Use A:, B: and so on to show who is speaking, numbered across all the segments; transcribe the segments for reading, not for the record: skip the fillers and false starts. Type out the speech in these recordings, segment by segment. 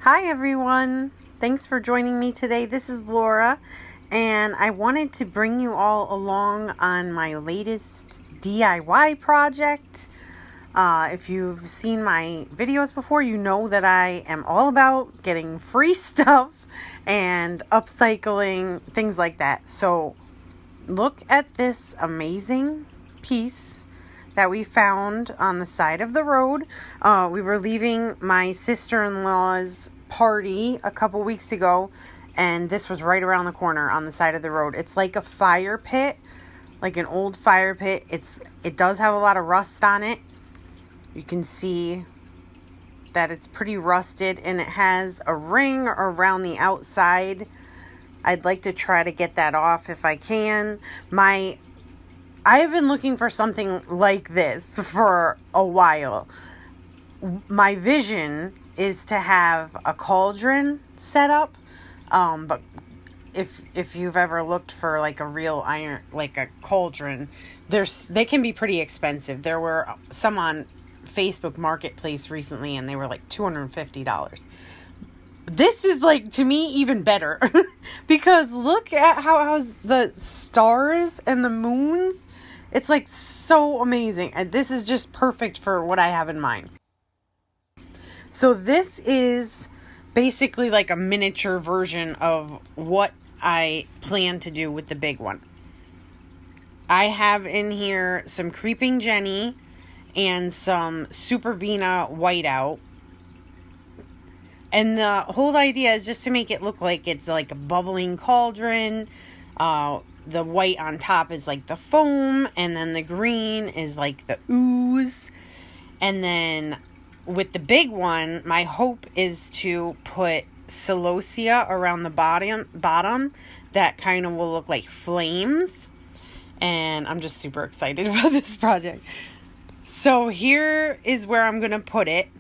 A: Hi everyone, thanks for joining me today. This is Laura, and I wanted to bring you all along on my latest DIY project. If you've seen my videos before, you know that I am all about getting free stuff and upcycling, things like that. So look at this amazing piece that we found on the side of the road. We were leaving my sister-in-law's party a couple weeks ago, and this was right around the corner on the side of the road. It's like a fire pit, like an old fire pit. It does have a lot of rust on it. You can see that it's pretty rusted, and it has a ring around the outside. I'd like to try to get that off if I can. I have been looking for something like this for a while. My vision is to have a cauldron set up. But if you've ever looked for like a real iron, like a cauldron, they can be pretty expensive. There were some on Facebook Marketplace recently, and they were like $250. This is like, to me, even better because look at how the stars and the moons. It's like so amazing. And this is just perfect for what I have in mind. So this is basically like a miniature version of what I plan to do with the big one. I have in here some Creeping Jenny and some Super Bina Whiteout. And the whole idea is just to make it look like it's like a bubbling cauldron. The white on top is like the foam, and then the green is like the ooze. And then with the big one, my hope is to put celosia around the bottom that kind of will look like flames. And I'm just super excited about this project. So here is where I'm going to put it.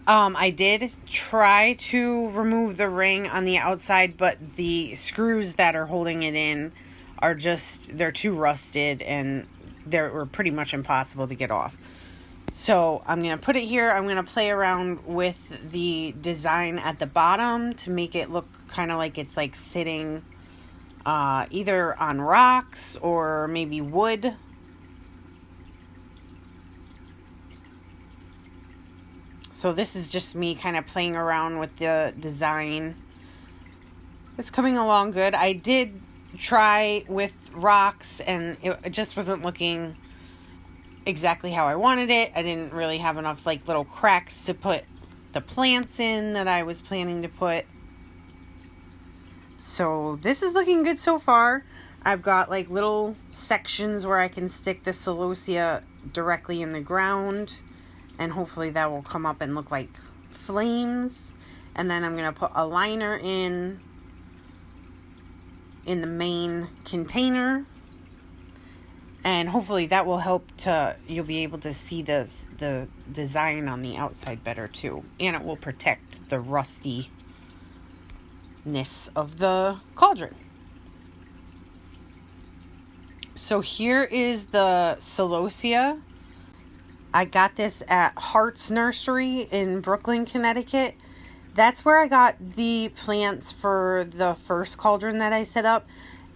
A: I did try to remove the ring on the outside, but the screws that are holding it in they're too rusted, and they were pretty much impossible to get off. So I'm going to put it here. I'm going to play around with the design at the bottom to make it look kind of like it's like sitting either on rocks or maybe wood. So this is just me kind of playing around with the design. It's coming along good. I did try with rocks, and it just wasn't looking exactly how I wanted it. I didn't really have enough like little cracks to put the plants in that I was planning to put. So this is looking good so far. I've got like little sections where I can stick the celosia directly in the ground, and hopefully that will come up and look like flames. And then I'm going to put a liner in the main container. And hopefully that will help you'll be able to see the design on the outside better too. And it will protect the rustiness of the cauldron. So here is the celosia. I got this at Hart's Nursery in Brooklyn, Connecticut. That's where I got the plants for the first cauldron that I set up.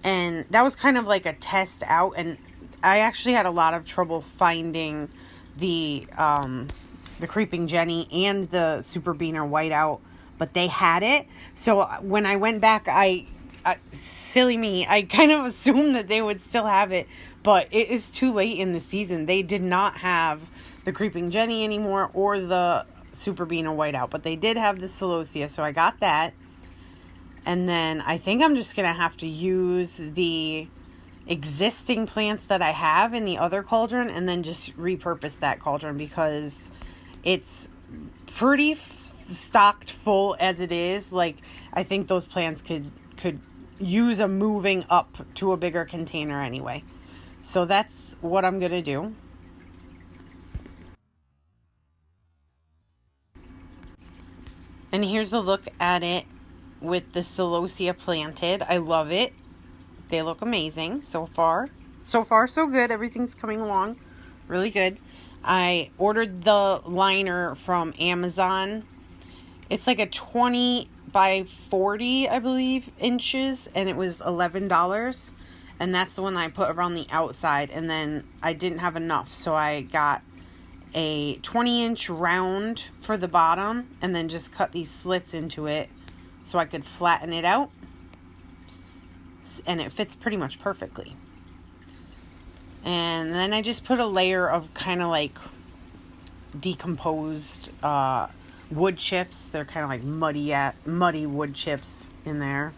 A: And that was kind of like a test out. And I actually had a lot of trouble finding the Creeping Jenny and the Super Bina Whiteout. But they had it. So when I went back, silly me, I kind of assumed that they would still have it. But it is too late in the season. They did not have the Creeping Jenny anymore or the Super Bina Whiteout, but they did have the celosia, so I got that. And then I think I'm just gonna have to use the existing plants that I have in the other cauldron and then just repurpose that cauldron because it's pretty stocked full as it is. Like, I think those plants could use a moving up to a bigger container anyway. So that's what I'm gonna do. And here's a look at it with the celosia planted. I love it. They look amazing so far. So far, so good. Everything's coming along really good. I ordered the liner from Amazon. It's like a 20 by 40, I believe, inches, and it was $11. And that's the one that I put around the outside, and then I didn't have enough, so I got a 20-inch round for the bottom, and then just cut these slits into it so I could flatten it out, and it fits pretty much perfectly. And then I just put a layer of kind of like decomposed wood chips. They're kind of like muddy wood chips in there.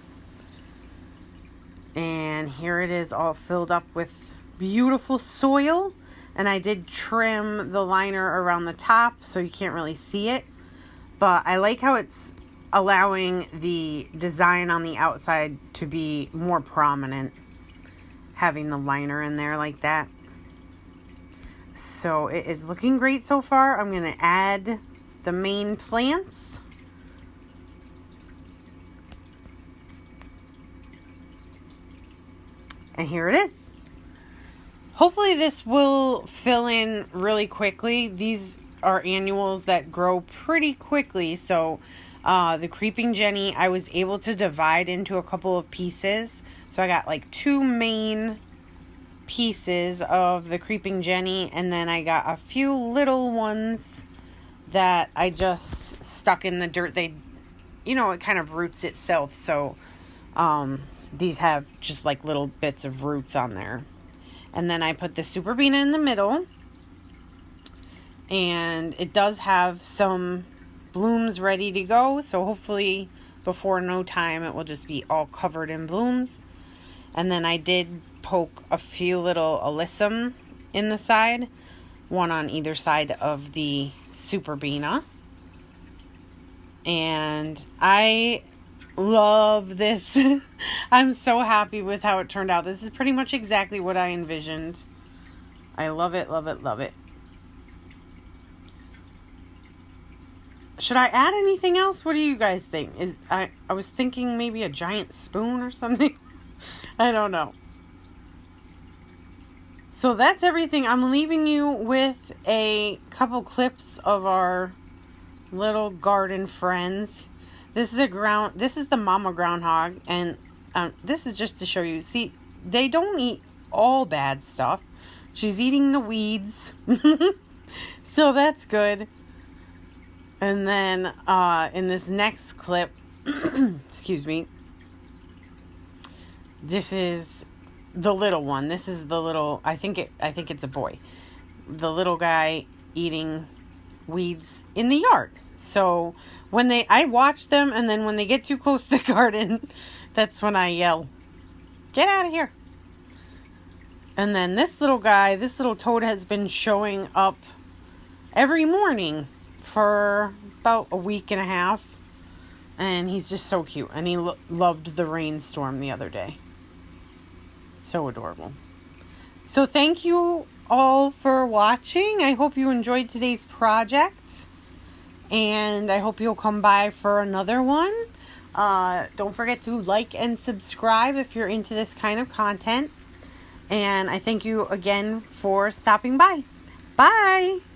A: And here it is, all filled up with beautiful soil. And I did trim the liner around the top so you can't really see it. But I like how it's allowing the design on the outside to be more prominent, having the liner in there like that. So it is looking great so far. I'm going to add the main plants. And here it is. Hopefully this will fill in really quickly. These are annuals that grow pretty quickly. So the Creeping Jenny, I was able to divide into a couple of pieces. So I got like 2 main pieces of the Creeping Jenny, and then I got a few little ones that I just stuck in the dirt. They, it kind of roots itself. So these have just like little bits of roots on there. And then I put the Super Bean in the middle. And it does have some blooms ready to go. So hopefully before no time it will just be all covered in blooms. And then I did poke a few little alyssum in the side. One on either side of the Super Beana. And I love this. I'm so happy with how it turned out. This is pretty much exactly what I envisioned. I love it, love it, love it. Should I add anything else? What do you guys think? I was thinking maybe a giant spoon or something. I don't know. So that's everything. I'm leaving you with a couple clips of our little garden friends. This is the mama groundhog, and this is just to show you. See, they don't eat all bad stuff. She's eating the weeds, so that's good. And then in this next clip, excuse me, this is the little one. This is the little. I think it's a boy. The little guy eating weeds in the yard. So I watch them, and then when they get too close to the garden, that's when I yell, "Get out of here!" And then this little toad has been showing up every morning for about a week and a half, and he's just so cute. And he loved the rainstorm the other day. So adorable. So thank you all for watching. I hope you enjoyed today's project. And I hope you'll come by for another one. Don't forget to like and subscribe if you're into this kind of content. And I thank you again for stopping by. Bye!